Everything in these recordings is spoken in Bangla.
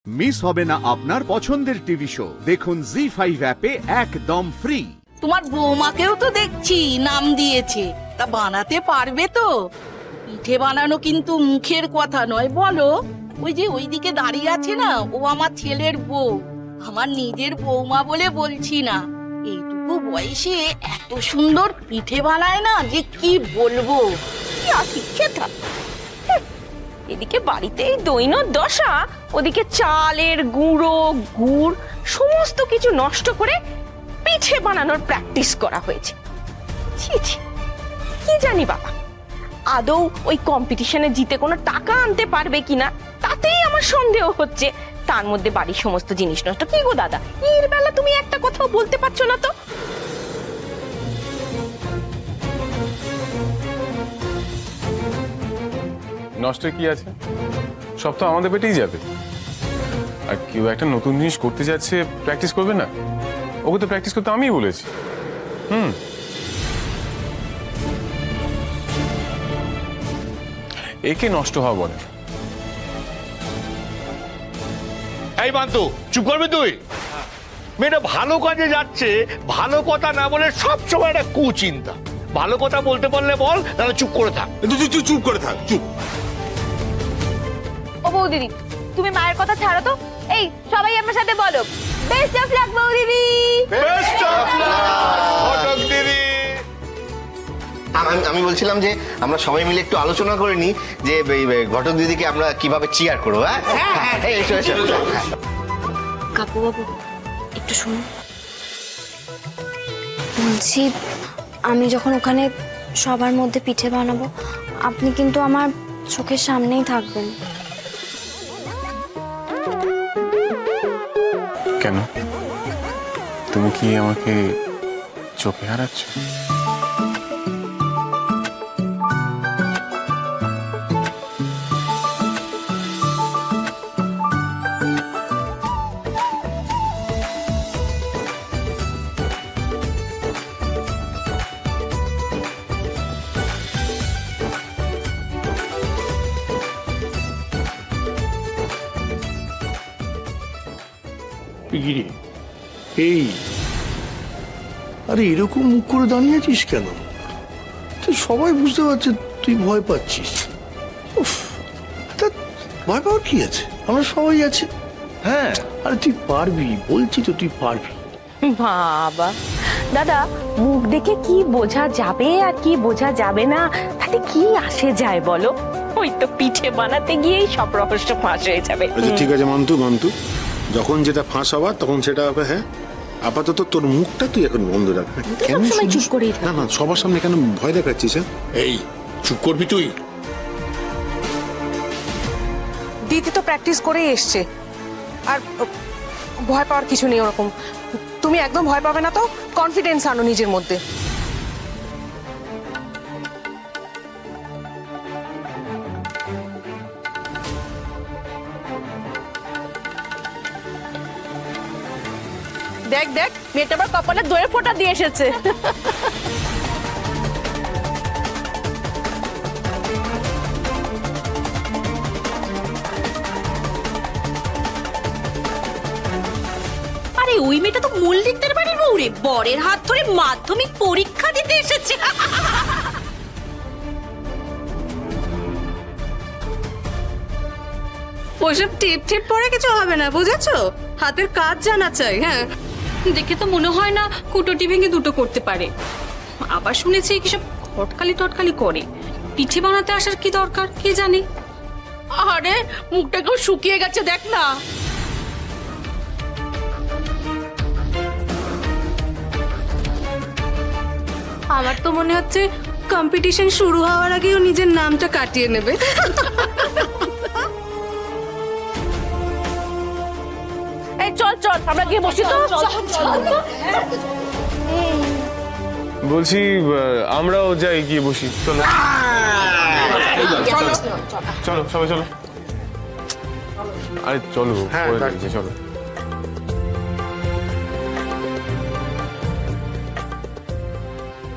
মিস হবে না আপনার পছন্দের টিভি শো। দেখুন জি5 অ্যাপে একদম ফ্রি। তোমার বৌমাকেও তো দেখছি নাম দিয়েছে, তা বানাতে পারবে তো? পিঠে বানানো কিন্তু মুখের কথা নয়, বলো। ওই যে ওইদিকে দাঁড়িয়ে আছে না, ও আমার ছেলের বউ। আমার নিজের বৌমা বলে বলছি না, এইটুকু বয়সে এত সুন্দর পিঠে বানায় না যে কি বলবো। কি আশিক্ষেতা। এদিকে বাড়িতেই দৈন্য দশা, ওদিকে চালের গুঁড়ো গুড় সমস্ত কিছু নষ্ট করে পিঠে বানানোর প্র্যাকটিস করা হয়েছে। ছি ছি, কি জানি বাবা, আদৌ ওই কম্পিটিশনে জিতে কোনো টাকা আনতে পারবে কিনা তাতেই আমার সন্দেহ হচ্ছে। তার মধ্যে বাড়ির সমস্ত জিনিস নষ্ট। কি গো দাদা, এর বেলা তুমি একটা কথাও বলতে পারছো না তো? নষ্ট কি আছে, সব তো আমাদের পেটেই যাবে। আর কেউ একটা নতুন জিনিস করতে যাচ্ছে, প্র্যাকটিস করবে না? ওকে তো প্র্যাকটিস করতে আমিই বলেছি। একে নষ্ট হওয়া বলে। এই বান্তু, চুপ করবি তুই? মেয়েটা ভালো কাজে যাচ্ছে, ভালো কথা না বলে সব সময় একটা কুচিন্তা। ভালো কথা বলতে পারলে বল, তাহলে চুপ করে থাক। তুই চুপ করে থাক, চুপ। ও বৌদিদি, তুমি মায়ের কথা ছাড়ো তো। এই সবাই আমার সাথে বলো, বেস্ট অফ লাক বৌদিদি। বেস্ট অফ লাক ঘটক দিদি। আমি বলছিলাম যে আমরা সবাই মিলে একটু আলোচনা করে নিই যে ঘটক দিদিকে আমরা কিভাবে চিয়ার করবো। কাকু বাবু একটু শুনুন। বলছি, আমি যখন ওখানে সবার মধ্যে পিঠে বানাবো, আপনি কিন্তু আমার চোখের সামনেই থাকবেন। কেন, তুমি কি আমাকে চোখে হারাচ্ছ? এই আরে এরকম মুখ করে দাঁড়িয়েছিস কেন? তুই সবাই বুঝতে পারছে তুই ভয় পাচ্ছিস। ভয় পাওয়ার কি আছে, আমরা সবাই আছি। হ্যাঁ, আরে তুই পারবি, বলছি তো তুই পারবি। বাবা দাদা, মুখ দেখে কি বোঝা যাবে আর কি বোঝা যাবে না তাতে কি আসে যায় বলো? ওই তো পিঠে বানাতে গিয়েই সব রহস্য ফাঁস হয়ে যাবে। ঠিক আছে মান্তু, যখন যেটা ফাঁস হওয়ার তখন সেটা হবে। হ্যাঁ, আপাতত তোর মুখটা তুই এখন বন্ধ রাখ। কেন চুপ করে না সবার সামনে কেন ভয় দেখাচ্ছিস? এই চুপ করবি তুই? দিদি তো প্র্যাকটিস করেই এসছে, আর ভয় পাওয়ার কিছু নেই ওরকম। তুমি একদম ভয় পাবে না তো, কনফিডেন্স আনো নিজের মধ্যে। দেখ দেখ, মেয়েটা আবার কপালে দইয়ের ফোঁটা দিয়ে এসেছে। আরে ওই মেয়েটা তো মল্লিকদের বাড়ির বউ রে, বরের হাত ধরে মাধ্যমিক পরীক্ষা দিতে এসেছে। ওইসব টিপ টিপ পরে কিছু হবে না, বুঝেছো? হাতের কাজ জানা চাই। হ্যাঁ, দেখে তো মনে হয় না কুটোটি ভেঙে দুটো করতে পারে। আবার শুনেছি কিসব টটকালি করে। পিঠে বানাতে আসার কি দরকার, কে জানে? আরে মুখটা কেউ শুকিয়ে গেছে, দেখ না। আমার তো মনে হচ্ছে কম্পিটিশন শুরু হওয়ার আগেও নিজের নামটা কাটিয়ে নেবে। এই চল চল, আমরা গিয়ে বসি তো। বলছি আমরাও যাই, গিয়ে বসি। চলো চলো সবাই চলো। আরে চলো, চলো।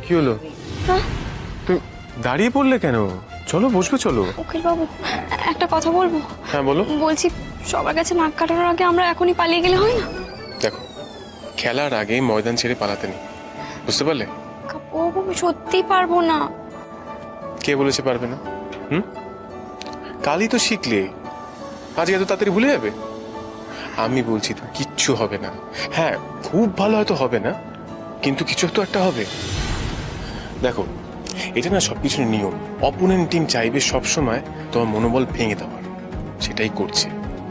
কি হলো, তুমি দাঁড়িয়ে পড়লে কেন? চলো বসবে, চলো। উকিল বাবু, একটা কথা বলবো। হ্যাঁ বলো। বলছি সবার কাছে নাক কাটানোর আগে আমরা এখনই পালিয়ে গেলে হয় না? দেখো, খেলার আগে ময়দান ছেড়ে পালাতে নেই, বুঝতে পারলে? ও আমি সত্যিই পারবো না। কে বলেছে পারবে না? কালই তো শিখলে, আজ এত তাড়াতাড়ি ভুলে যাবে? আমি বলছি তো কিচ্ছু হবে না। হ্যাঁ, খুব ভালো হয়তো হবে না, কিন্তু কিছু তো একটা হবে। দেখো, এটা না সবকিছুর নিয়ম। অপোনেন্ট টিম চাইবে সবসময় তোমার মনোবল ভেঙে দেওয়ার, সেটাই করছে।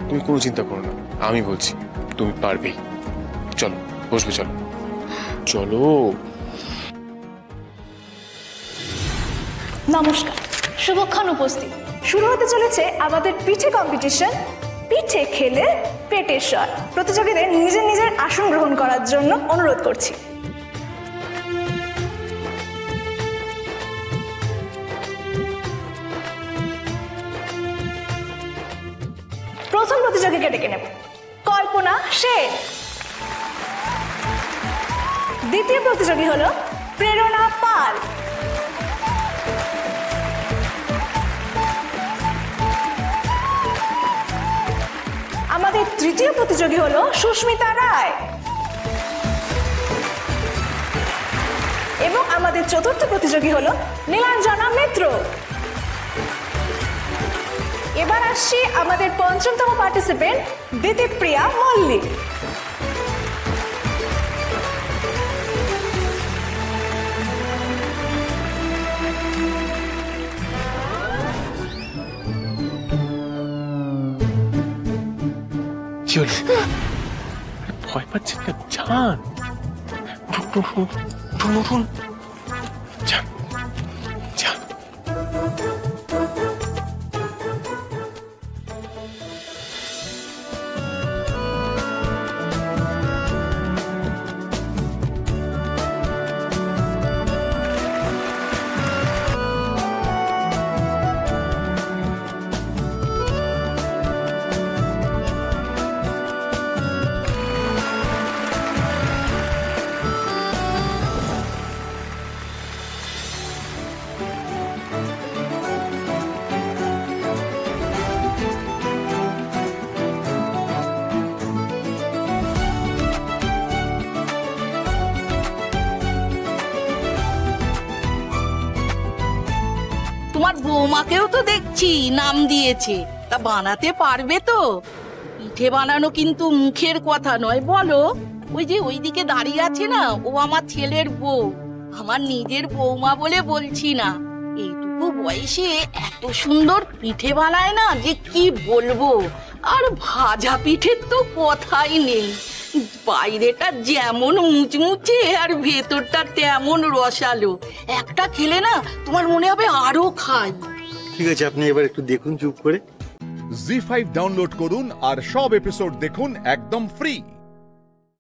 তুমি কোনো চিন্তা করো না, আমি বলছি তুমি পারবেই। চলো বসবে, চলো চলো। নমস্কার, শুভক্ষণ উপস্থিত। শুরু হতে চলেছে আমাদের পিঠে কম্পিটিশন, পিঠে খেলে পেটের স্বর। প্রতিযোগীদের নিজের নিজের আসন গ্রহণ করার জন্য অনুরোধ করছি। প্রথম প্রতিযোগীকে ডেকে নেব, কল্পনা সেন। দ্বিতীয় প্রতিযোগী হলো প্রেরণা পাল। আমাদের তৃতীয় প্রতিযোগী হলো সুস্মিতা রায় এবং আমাদের চতুর্থ প্রতিযোগী হলো নীলাঞ্জনা মিত্র। এবার আসছি আমাদের পঞ্চমতম পার্টিসিপেন্ট দিতিপ্রিয়া মল্লিক। কি হলো? ভয় পাচ্ছেন কেন? যান, উঠুন, যান যান। তোমার বৌমাকেও তো দেখছি নাম দিয়েছে, তা বানাতে পারবে তো? পিঠে বানানো কিন্তু মুখের কথা নয়, বলো। ওই যে ওইদিকে দাঁড়িয়ে আছে না, ও আমার ছেলের বউ। আমার নিজের বৌমা বলে বলছি না, এইটুকু বয়সে এত সুন্দর পিঠে বানায় না যে কি বলবো। আর ভাজা পিঠের তো কথাই নেই, বাইরেটা যেমন মুচমুচে আর ভেতরটা তেমন রসালো। একটা খেলে না তোমার মনে হবে আরো খাই। ঠিক আছে, আপনি এবার একটু দেখুন চুপ করে। জি5 ডাউনলোড করুন আর সব এপিসোড দেখুন একদম ফ্রি।